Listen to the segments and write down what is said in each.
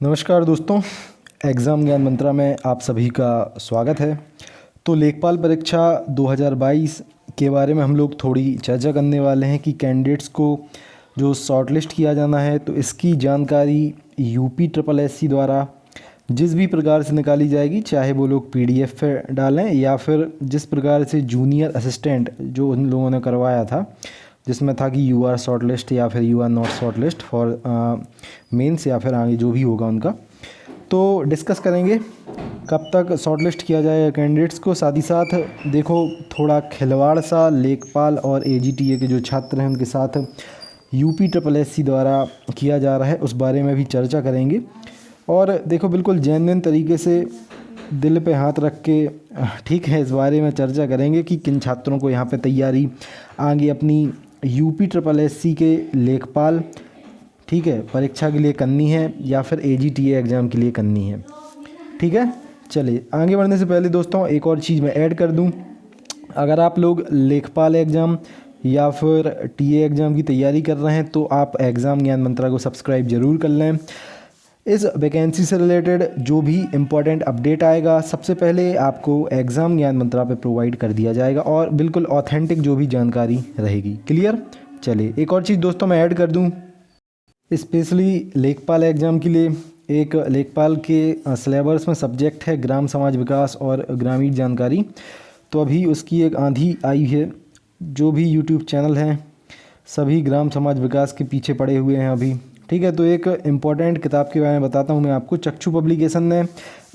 नमस्कार दोस्तों, एग्ज़ाम ज्ञान मंत्रा में आप सभी का स्वागत है। तो लेखपाल परीक्षा 2022 के बारे में हम लोग थोड़ी चर्चा करने वाले हैं कि कैंडिडेट्स को जो शॉर्टलिस्ट किया जाना है तो इसकी जानकारी यूपी ट्रिपल एससी द्वारा जिस भी प्रकार से निकाली जाएगी, चाहे वो लोग पीडीएफ पे डालें या फिर जिस प्रकार से जूनियर असिस्टेंट जो उन लोगों ने करवाया था, जिसमें था कि यू आर शॉर्ट लिस्ट या फिर you are not short list for mains या फिर आगे जो भी होगा उनका, तो डिस्कस करेंगे कब तक शॉर्ट लिस्ट किया जाएगा कैंडिडेट्स को। साथ ही साथ देखो थोड़ा खिलवाड़ सा लेखपाल और एजीटीए के जो छात्र हैं उनके साथ यूपी ट्रिपल एससी द्वारा किया जा रहा है, उस बारे में भी चर्चा करेंगे। और देखो बिल्कुल जेन्युइन तरीके से दिल पे हाथ रख के ठीक है इस बारे में चर्चा करेंगे कि किन छात्रों को यहाँ पे तैयारी आगे अपनी यूपी ट्रिपल एससी के लेखपाल ठीक है परीक्षा के लिए करनी है या फिर एजीटीए एग्ज़ाम के लिए करनी है। ठीक है, चलिए आगे बढ़ने से पहले दोस्तों एक और चीज़ मैं ऐड कर दूं। अगर आप लोग लेखपाल एग्ज़ाम या फिर टीए एग्ज़ाम की तैयारी कर रहे हैं तो आप एग्ज़ाम ज्ञान मंत्रा को सब्सक्राइब ज़रूर कर लें। इस वैकेंसी से रिलेटेड जो भी इम्पोर्टेंट अपडेट आएगा सबसे पहले आपको एग्ज़ाम ज्ञान मंत्रा पे प्रोवाइड कर दिया जाएगा और बिल्कुल ऑथेंटिक जो भी जानकारी रहेगी। क्लियर? चलिए एक और चीज़ दोस्तों मैं ऐड कर दूं, स्पेशली लेखपाल एग्ज़ाम के लिए एक लेखपाल के सिलेबस में सब्जेक्ट है ग्राम समाज विकास और ग्रामीण जानकारी। तो अभी उसकी एक आंधी आई है, जो भी यूट्यूब चैनल हैं सभी ग्राम समाज विकास के पीछे पड़े हुए हैं अभी। ठीक है, तो एक इम्पॉर्टेंट किताब के बारे में बताता हूँ मैं आपको। चक्षु पब्लिकेशन ने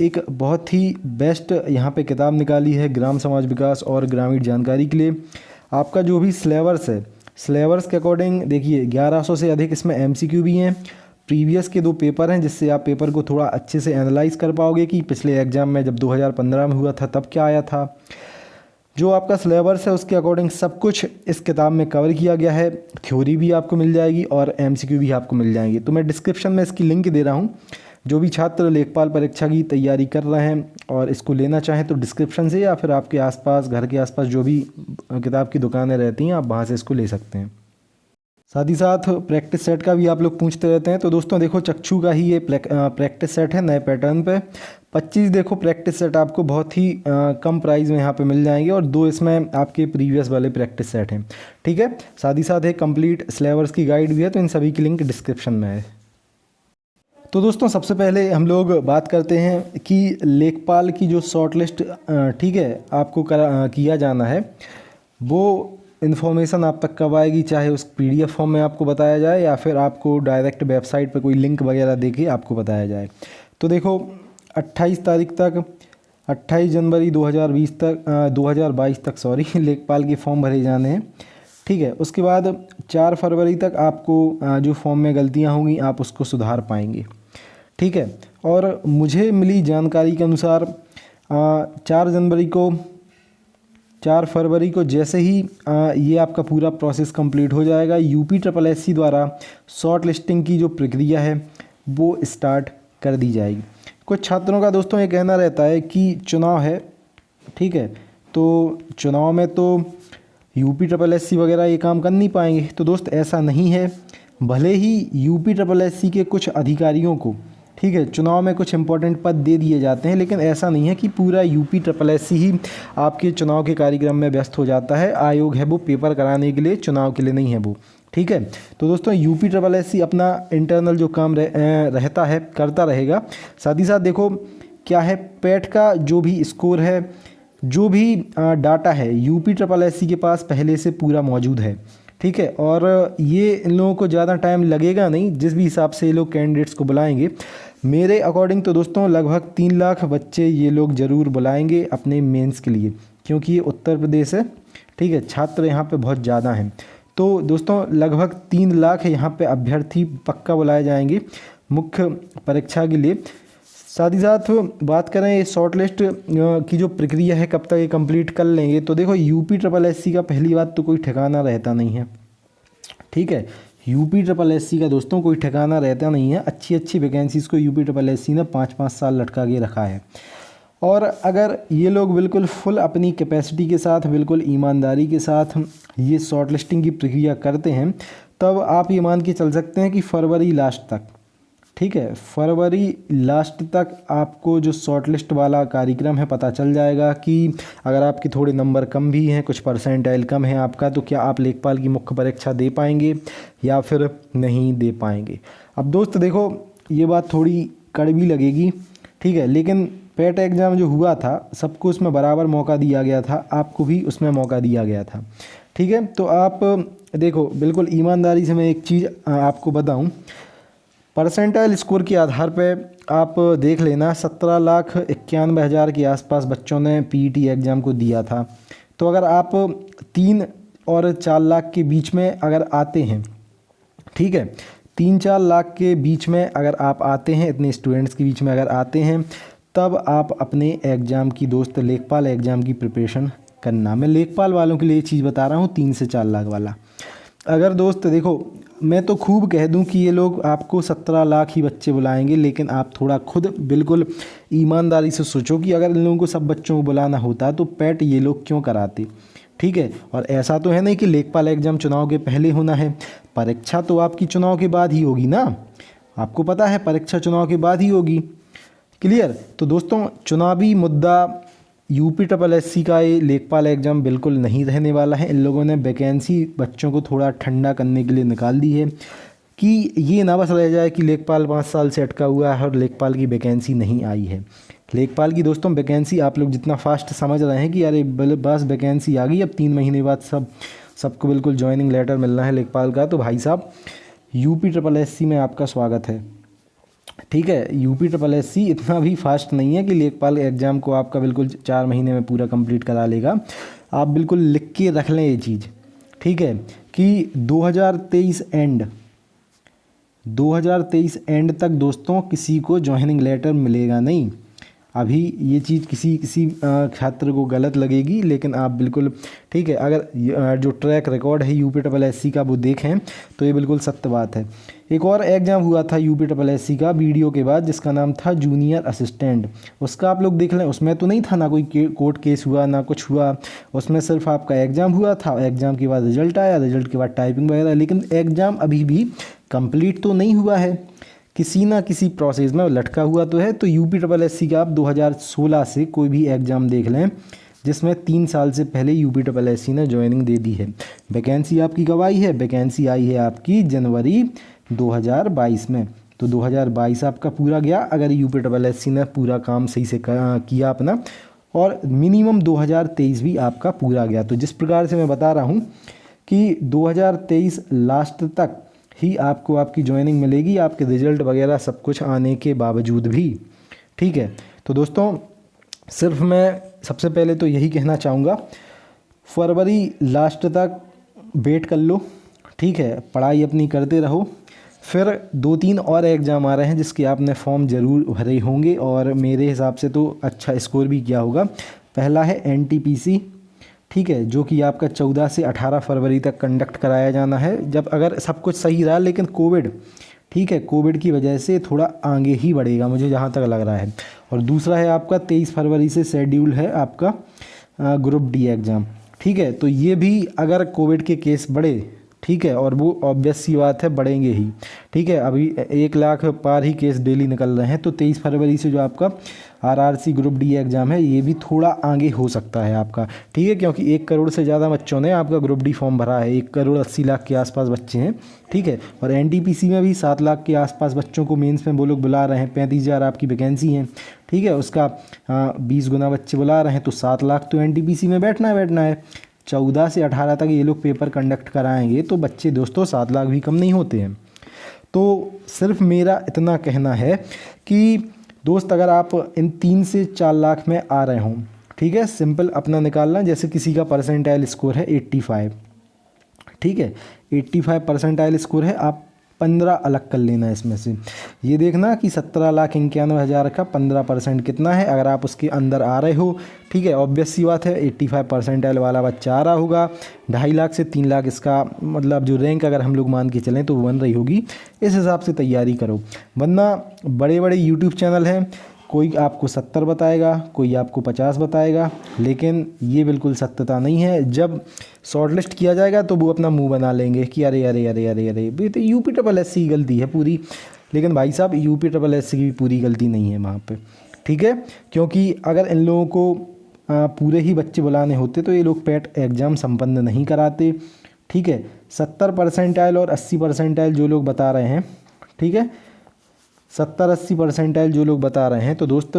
एक बहुत ही बेस्ट यहाँ पे किताब निकाली है ग्राम समाज विकास और ग्रामीण जानकारी के लिए। आपका जो भी सिलेबस है, सिलेबस के अकॉर्डिंग देखिए 1100 से अधिक इसमें एमसीक्यू भी हैं। प्रीवियस के 2 पेपर हैं जिससे आप पेपर को थोड़ा अच्छे से एनालाइज कर पाओगे कि पिछले एग्ज़ाम में जब 2015 में हुआ था तब क्या आया था। जो आपका सिलेबस है उसके अकॉर्डिंग सब कुछ इस किताब में कवर किया गया है। थ्योरी भी आपको मिल जाएगी और एमसीक्यू भी आपको मिल जाएंगे। तो मैं डिस्क्रिप्शन में इसकी लिंक दे रहा हूँ। जो भी छात्र लेखपाल परीक्षा की तैयारी कर रहे हैं और इसको लेना चाहें तो डिस्क्रिप्शन से या फिर आपके आसपास घर के आसपास जो भी किताब की दुकानें रहती हैं आप वहाँ से इसको ले सकते हैं। साथ ही साथ प्रैक्टिस सेट का भी आप लोग पूछते रहते हैं, तो दोस्तों देखो चक्षु का ही ये प्रैक्टिस सेट है नए पैटर्न पे। 25 देखो प्रैक्टिस सेट आपको बहुत ही कम प्राइस में यहाँ पे मिल जाएंगे और 2 इसमें आपके प्रीवियस वाले प्रैक्टिस सेट हैं। ठीक है, साथ ही साथ एक कंप्लीट सिलेबस की गाइड भी है, तो इन सभी की लिंक डिस्क्रिप्शन में है। तो दोस्तों सबसे पहले हम लोग बात करते हैं कि लेखपाल की जो शॉर्ट लिस्ट ठीक है आपको किया जाना है, वो इन्फॉर्मेशन आप तक कब आएगी, चाहे उस पीडीएफ फॉर्म में आपको बताया जाए या फिर आपको डायरेक्ट वेबसाइट पर कोई लिंक वगैरह देके आपको बताया जाए। तो देखो 28 तारीख तक 28 जनवरी 2022 तक लेखपाल के फॉर्म भरे जाने हैं। ठीक है, उसके बाद 4 फरवरी तक आपको जो फॉर्म में गलतियां होंगी आप उसको सुधार पाएंगे। ठीक है, और मुझे मिली जानकारी के अनुसार 4 फरवरी को जैसे ही ये आपका पूरा प्रोसेस कंप्लीट हो जाएगा, यूपी ट्रिपल एससी द्वारा शॉर्ट लिस्टिंग की जो प्रक्रिया है वो स्टार्ट कर दी जाएगी। कुछ छात्रों का दोस्तों ये कहना रहता है कि चुनाव है, ठीक है, तो चुनाव में तो यूपी ट्रिपल एससी वगैरह ये काम कर नहीं पाएंगे। तो दोस्त ऐसा नहीं है, भले ही यूपी ट्रिपल एससी के कुछ अधिकारियों को ठीक है चुनाव में कुछ इंपॉर्टेंट पद दे दिए जाते हैं, लेकिन ऐसा नहीं है कि पूरा यूपी ट्रिपल एससी ही आपके चुनाव के कार्यक्रम में व्यस्त हो जाता है। आयोग है वो पेपर कराने के लिए, चुनाव के लिए नहीं है वो। ठीक है, तो दोस्तों यूपी ट्रिपल एससी अपना इंटरनल जो काम रहता है करता रहेगा। साथ ही साथ देखो क्या है, पैट का जो भी स्कोर है, जो भी डाटा है यूपी ट्रिपल एससी के पास पहले से पूरा मौजूद है। ठीक है, और ये इन लोगों को ज़्यादा टाइम लगेगा नहीं, जिस भी हिसाब से ये लोग कैंडिडेट्स को बुलाएंगे मेरे अकॉर्डिंग तो दोस्तों लगभग 3 लाख बच्चे ये लोग ज़रूर बुलाएंगे अपने मेंस के लिए, क्योंकि ये उत्तर प्रदेश है। ठीक है, छात्र यहाँ पे बहुत ज़्यादा हैं, तो दोस्तों लगभग 3 लाख यहाँ पे अभ्यर्थी पक्का बुलाए जाएंगे मुख्य परीक्षा के लिए। साथ ही साथ बात करें शॉर्ट लिस्ट की जो प्रक्रिया है कब तक ये कंप्लीट कर लेंगे, तो देखो यूपी ट्रिपल एससी का पहली बात तो कोई ठिकाना रहता नहीं है। ठीक है, यूपी ट्रिपल एससी का दोस्तों कोई ठिकाना रहता नहीं है। अच्छी वैकेंसीज़ को यूपी ट्रिपल एससी ने 5-5 साल लटका के रखा है। और अगर ये लोग बिल्कुल फुल अपनी कैपेसिटी के साथ, बिल्कुल ईमानदारी के साथ ये शॉर्ट लिस्टिंग की प्रक्रिया करते हैं, तब आप ये मान के चल सकते हैं कि फरवरी लास्ट तक ठीक है, फरवरी लास्ट तक आपको जो शॉर्ट लिस्ट वाला कार्यक्रम है पता चल जाएगा कि अगर आपके थोड़े नंबर कम भी हैं, कुछ परसेंटाइल कम है आपका, तो क्या आप लेखपाल की मुख्य परीक्षा दे पाएंगे या फिर नहीं दे पाएंगे। अब दोस्त देखो, ये बात थोड़ी कड़वी लगेगी, ठीक है, लेकिन पेट एग्ज़ाम जो हुआ था सबको उसमें बराबर मौका दिया गया था, आपको भी उसमें मौका दिया गया था, ठीक है। तो आप देखो, बिल्कुल ईमानदारी से मैं एक चीज़ आपको बताऊं, परसेंटाइल स्कोर के आधार पे आप देख लेना, 17,91,000 के आसपास बच्चों ने पीईटी एग्ज़ाम को दिया था। तो अगर आप 3 और 4 लाख के बीच में अगर आते हैं, ठीक है, 3-4 लाख के बीच में अगर आप आते हैं, इतने स्टूडेंट्स के बीच में अगर आते हैं, तब आप अपने एग्ज़ाम की दोस्त लेखपाल एग्ज़ाम की प्रिपरेशन करना। मैं लेखपाल वालों के लिए चीज़ बता रहा हूँ, 3 से 4 लाख वाला। अगर दोस्त देखो, मैं तो खूब कह दूं कि ये लोग आपको 17 लाख ही बच्चे बुलाएंगे, लेकिन आप थोड़ा खुद बिल्कुल ईमानदारी से सोचो कि अगर इन लोगों को सब बच्चों को बुलाना होता तो पैट ये लोग क्यों कराते, ठीक है। और ऐसा तो है नहीं कि लेखपाल एग्ज़ाम चुनाव के पहले होना है, परीक्षा तो आपकी चुनाव के बाद ही होगी ना, आपको पता है परीक्षा चुनाव के बाद ही होगी, क्लियर। तो दोस्तों, चुनावी मुद्दा UPSSC का ये लेखपाल एग्ज़ाम बिल्कुल नहीं रहने वाला है। इन लोगों ने वैकेंसी बच्चों को थोड़ा ठंडा करने के लिए निकाल दी है कि ये ना बस रह जाए कि लेखपाल 5 साल से अटका हुआ है और लेखपाल की वैकेंसी नहीं आई है। लेखपाल की दोस्तों वैकेंसी आप लोग जितना फास्ट समझ रहे हैं कि अरे बस वैकेंसी आ गई, अब 3 महीने बाद सबको बिल्कुल ज्वाइनिंग लेटर मिलना है लेखपाल का, तो भाई साहब UPSSC में आपका स्वागत है, ठीक है। UPSSC इतना भी फास्ट नहीं है कि लेखपाल एग्ज़ाम को आपका बिल्कुल 4 महीने में पूरा कंप्लीट करा लेगा। आप बिल्कुल लिख के रख लें ये चीज़, ठीक है, कि 2023 एंड तक दोस्तों किसी को ज्वाइनिंग लेटर मिलेगा नहीं। अभी ये चीज़ किसी छात्र को गलत लगेगी, लेकिन आप बिल्कुल, ठीक है, अगर जो ट्रैक रिकॉर्ड है UPSSC का वो देखें तो ये बिल्कुल सत्य बात है। एक और एग्ज़ाम हुआ था UPSSC का वीडियो के बाद, जिसका नाम था जूनियर असिस्टेंट, उसका आप लोग देख लें, उसमें तो नहीं था ना कोई कोर्ट केस हुआ ना कुछ हुआ, उसमें सिर्फ आपका एग्ज़ाम हुआ था, एग्ज़ाम के बाद रिजल्ट आया, रिजल्ट के बाद टाइपिंग वगैरह, लेकिन एग्ज़ाम अभी भी कंप्लीट तो नहीं हुआ है, किसी ना किसी प्रोसेस में लटका हुआ तो है। तो UPSSC का आप 2016 से कोई भी एग्ज़ाम देख लें जिसमें 3 साल से पहले UPSSC ने ज्वाइनिंग दे दी है, वैकेंसी आपकी कब आई है, वैकेंसी आई है आपकी जनवरी 2022 में। तो 2022 आपका पूरा गया, अगर UPSSC ने पूरा काम सही से किया अपना, और मिनिमम 2023 भी आपका पूरा गया। तो जिस प्रकार से मैं बता रहा हूँ कि 2023 लास्ट तक ही आपको आपकी ज्वाइनिंग मिलेगी, आपके रिजल्ट वगैरह सब कुछ आने के बावजूद भी, ठीक है। तो दोस्तों, सिर्फ मैं सबसे पहले तो यही कहना चाहूँगा, फरवरी लास्ट तक वेट कर लो, ठीक है, पढ़ाई अपनी करते रहो। फिर 2-3 और एग्ज़ाम आ रहे हैं जिसके आपने फॉर्म ज़रूर भरे होंगे और मेरे हिसाब से तो अच्छा स्कोर भी किया होगा। पहला है NTPC, ठीक है, जो कि आपका 14 से 18 फरवरी तक कंडक्ट कराया जाना है, जब अगर सब कुछ सही रहा, लेकिन कोविड, ठीक है, कोविड की वजह से थोड़ा आगे ही बढ़ेगा मुझे जहाँ तक लग रहा है। और दूसरा है आपका 23 फरवरी से शेड्यूल है आपका ग्रुप D एग्ज़ाम, ठीक है। तो ये भी अगर कोविड के केस बढ़े, ठीक है, और वो ऑब्वियस सी बात है बढ़ेंगे ही, ठीक है, अभी 1 लाख पार ही केस डेली निकल रहे हैं। तो 23 फरवरी से जो आपका RRC ग्रुप D एग्ज़ाम है ये भी थोड़ा आगे हो सकता है आपका, ठीक है, क्योंकि 1 करोड़ से ज़्यादा बच्चों ने आपका ग्रुप D फॉर्म भरा है, 1 करोड़ 80 लाख के आसपास बच्चे हैं, ठीक है। और NTPC में भी 7 लाख के आसपास बच्चों को मेंस में वो लोग बुला रहे हैं, 35,000 आपकी वैकेंसी है, ठीक है, उसका 20 गुना बच्चे बुला रहे हैं, तो 7 लाख तो NTPC में बैठना है। 14 से 18 तक ये लोग पेपर कंडक्ट कराएंगे, तो बच्चे दोस्तों 7 लाख भी कम नहीं होते हैं। तो सिर्फ मेरा इतना कहना है कि दोस्त, अगर आप इन 3 से 4 लाख में आ रहे हों, ठीक है, सिंपल अपना निकालना, जैसे किसी का परसेंटाइल स्कोर है 85, ठीक है, 85 परसेंटाइल स्कोर है, आप 15 अलग कर लेना इसमें से, ये देखना कि 17,91,000 का 15% कितना है। अगर आप उसके अंदर आ रहे हो, ठीक है, ऑब्वियस सी बात है 85 परसेंटाइल वाला बच्चा आ रहा होगा, 2.5 लाख से 3 लाख इसका मतलब जो रैंक अगर हम लोग मान के चलें तो बन रही होगी, इस हिसाब से तैयारी करो। वरना बड़े बड़े यूट्यूब चैनल हैं, कोई आपको 70 बताएगा, कोई आपको 50 बताएगा, लेकिन ये बिल्कुल सत्यता नहीं है। जब शॉर्ट लिस्ट किया जाएगा तो वो अपना मुंह बना लेंगे कि अरे अरे अरे अरे अरे, ये तो UPSSC की गलती है पूरी, लेकिन भाई साहब यूपी ट्रिपल एस की भी पूरी गलती नहीं है वहाँ पे, ठीक है। क्योंकि अगर इन लोगों को पूरे ही बच्चे बुलाने होते तो ये लोग पैट एग्ज़ाम संपन्न नहीं कराते, ठीक है। 70 परसेंटाइल और 80 परसेंटाइल जो लोग बता रहे हैं, ठीक है, 70-80 परसेंटाइल जो लोग बता रहे हैं, तो दोस्त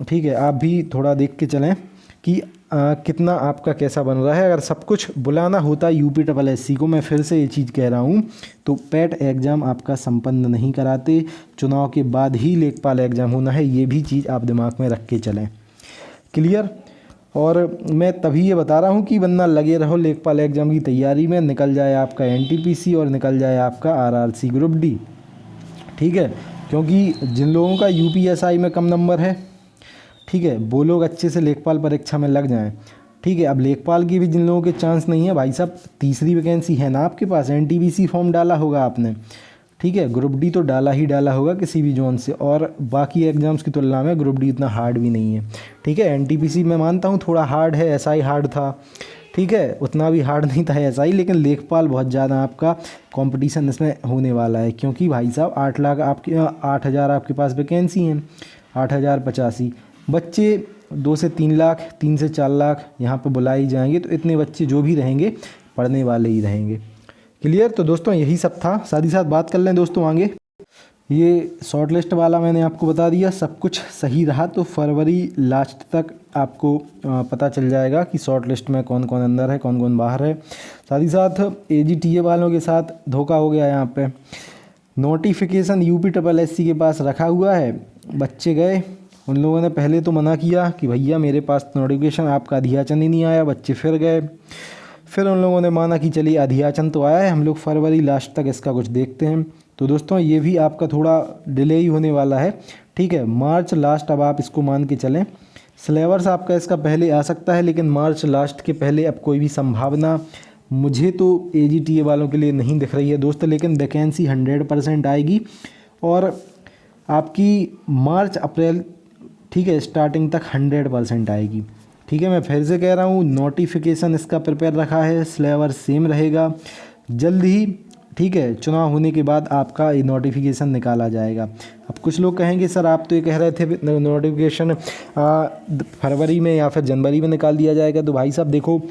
ठीक है आप भी थोड़ा देख के चलें कि कितना आपका कैसा बन रहा है। अगर सब कुछ बुलाना होता यूपी ट्रिपल एस को, मैं फिर से ये चीज़ कह रहा हूँ, तो पैट एग्ज़ाम आपका संपन्न नहीं कराते, चुनाव के बाद ही लेखपाल एग्ज़ाम होना है, ये भी चीज़ आप दिमाग में रख के चलें। क्लियर। और मैं तभी ये बता रहा हूँ कि वरना लगे रहो लेखपाल एग्ज़ाम की तैयारी में, निकल जाए आपका एनटीपीसी और निकल जाए आपका आरआरसी ग्रुप डी, ठीक है। क्योंकि जिन लोगों का यूपीएसआई में कम नंबर है, ठीक है, वो लोग अच्छे से लेखपाल परीक्षा में लग जाएं, ठीक है। अब लेखपाल की भी जिन लोगों के चांस नहीं है भाई साहब, तीसरी वैकेंसी है ना आपके पास, एनटीपीसी फॉर्म डाला होगा आपने, ठीक है, ग्रुप डी तो डाला ही डाला होगा किसी भी जोन से, और बाकी एग्ज़ाम्स की तुलना में ग्रुप डी इतना हार्ड भी नहीं है, ठीक है। एनटीपीसी मैं मानता हूँ थोड़ा हार्ड है, एसआई हार्ड था, ठीक है, उतना भी हार्ड नहीं था एसआई, लेकिन लेखपाल बहुत ज़्यादा आपका कंपटीशन इसमें होने वाला है। क्योंकि भाई साहब 8 लाख आपके 8,000 आपके पास वैकेंसी हैं, 8,085 बच्चे, 2 से 3 लाख, 3 से 4 लाख यहाँ पर बुलाए जाएंगे, तो इतने बच्चे जो भी रहेंगे पढ़ने वाले ही रहेंगे। क्लियर। तो दोस्तों यही सब था, साथ ही साथ बात कर लें दोस्तों आगे, ये शॉर्ट लिस्ट वाला मैंने आपको बता दिया, सब कुछ सही रहा तो फरवरी लास्ट तक आपको पता चल जाएगा कि शॉर्ट लिस्ट में कौन कौन अंदर है, कौन कौन बाहर है। साथ ही साथ एजीटीए वालों के साथ धोखा हो गया, यहाँ पे नोटिफिकेशन यूपी ट्रिपल एससी के पास रखा हुआ है, बच्चे गए, उन लोगों ने पहले तो मना किया कि भैया मेरे पास नोटिफिकेशन, आपका अधियाचन ही नहीं आया, बच्चे फिर गए, फिर उन लोगों ने माना कि चलिए अधियाचन तो आया है, हम लोग फरवरी लास्ट तक इसका कुछ देखते हैं। तो दोस्तों ये भी आपका थोड़ा डिले ही होने वाला है, ठीक है, मार्च लास्ट अब आप इसको मान के चलें। सिलेबस आपका इसका पहले आ सकता है, लेकिन मार्च लास्ट के पहले अब कोई भी संभावना मुझे तो एजीटीए वालों के लिए नहीं दिख रही है दोस्त, लेकिन वैकेंसी 100% आएगी और आपकी मार्च अप्रैल, ठीक है, स्टार्टिंग तक 100% आएगी, ठीक है। मैं फिर से कह रहा हूँ नोटिफिकेशन इसका प्रिपेयर रखा है, सिलेबस सेम रहेगा, जल्द ही, ठीक है, चुनाव होने के बाद आपका ये नोटिफिकेशन निकाला जाएगा। अब कुछ लोग कहेंगे सर आप तो ये कह रहे थे नोटिफिकेशन फरवरी में या फिर जनवरी में निकाल दिया जाएगा, तो भाई साहब देखो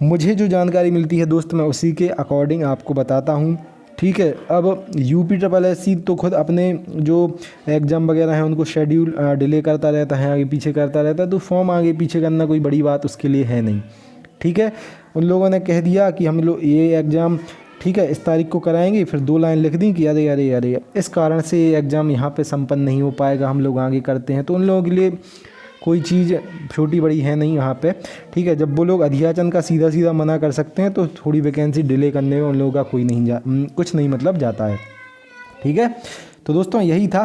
मुझे जो जानकारी मिलती है दोस्त मैं उसी के अकॉर्डिंग आपको बताता हूँ, ठीक है। अब यूपी ट्रिपल एससी तो खुद अपने जो एग्ज़ाम वगैरह हैं उनको शेड्यूल डिले करता रहता है, आगे पीछे करता रहता है, तो फॉर्म आगे पीछे करना कोई बड़ी बात उसके लिए है नहीं, ठीक है। उन लोगों ने कह दिया कि हम लोग ये एग्ज़ाम, ठीक है, इस तारीख को कराएंगे, फिर 2 लाइन लिख दी कि अरे अरे अरे इस कारण से ये एग्ज़ाम यहाँ पे संपन्न नहीं हो पाएगा, हम लोग आगे करते हैं, तो उन लोगों के लिए कोई चीज़ छोटी बड़ी है नहीं यहाँ पे, ठीक है। जब वो लोग अधियाचन का सीधा सीधा मना कर सकते हैं तो थोड़ी वैकेंसी डिले करने में उन लोगों का कोई कुछ नहीं मतलब जाता है, ठीक है। तो दोस्तों यही था,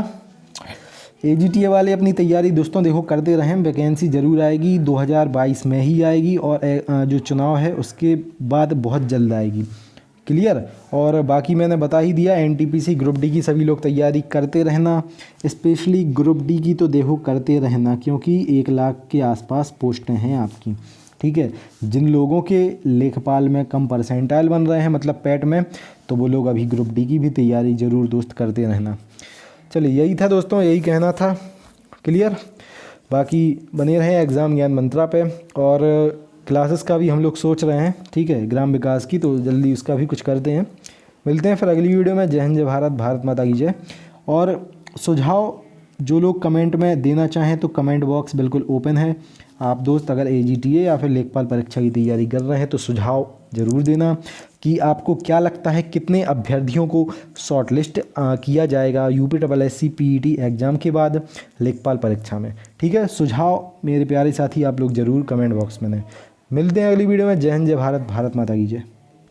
एजीटीए वाले अपनी तैयारी दोस्तों देखो करते रहें, वैकेंसी ज़रूर आएगी, 2022 में ही आएगी और जो चुनाव है उसके बाद बहुत जल्द आएगी। क्लियर। और बाकी मैंने बता ही दिया, एनटीपीसी ग्रुप डी की सभी लोग तैयारी करते रहना, स्पेशली ग्रुप डी की तो देखो करते रहना, क्योंकि 1 लाख के आसपास पोस्टें हैं आपकी, ठीक है। जिन लोगों के लेखपाल में कम परसेंटाइल बन रहे हैं मतलब पैट में, तो वो लोग अभी ग्रुप डी की भी तैयारी ज़रूर दोस्त करते रहना। चलिए यही था दोस्तों, यही कहना था। क्लियर। बाकी बने रहें एग्ज़ाम ज्ञान मंत्रा पे, और क्लासेस का भी हम लोग सोच रहे हैं, ठीक है, ग्राम विकास की, तो जल्दी उसका भी कुछ करते हैं। मिलते हैं फिर अगली वीडियो में। जय हिंद, जय भारत, भारत माता की जय। और सुझाव जो लोग कमेंट में देना चाहें तो कमेंट बॉक्स बिल्कुल ओपन है। आप दोस्त अगर एजीटीए या फिर लेखपाल परीक्षा की तैयारी कर रहे हैं तो सुझाव ज़रूर देना कि आपको क्या लगता है कितने अभ्यर्थियों को शॉर्ट लिस्ट किया जाएगा UP triple SC PET exam के बाद लेखपाल परीक्षा में, ठीक है। सुझाव मेरे प्यारे साथी आप लोग ज़रूर कमेंट बॉक्स में दें। मिलते हैं अगली वीडियो में। जय हिंद, जय भारत, भारत माता की जय।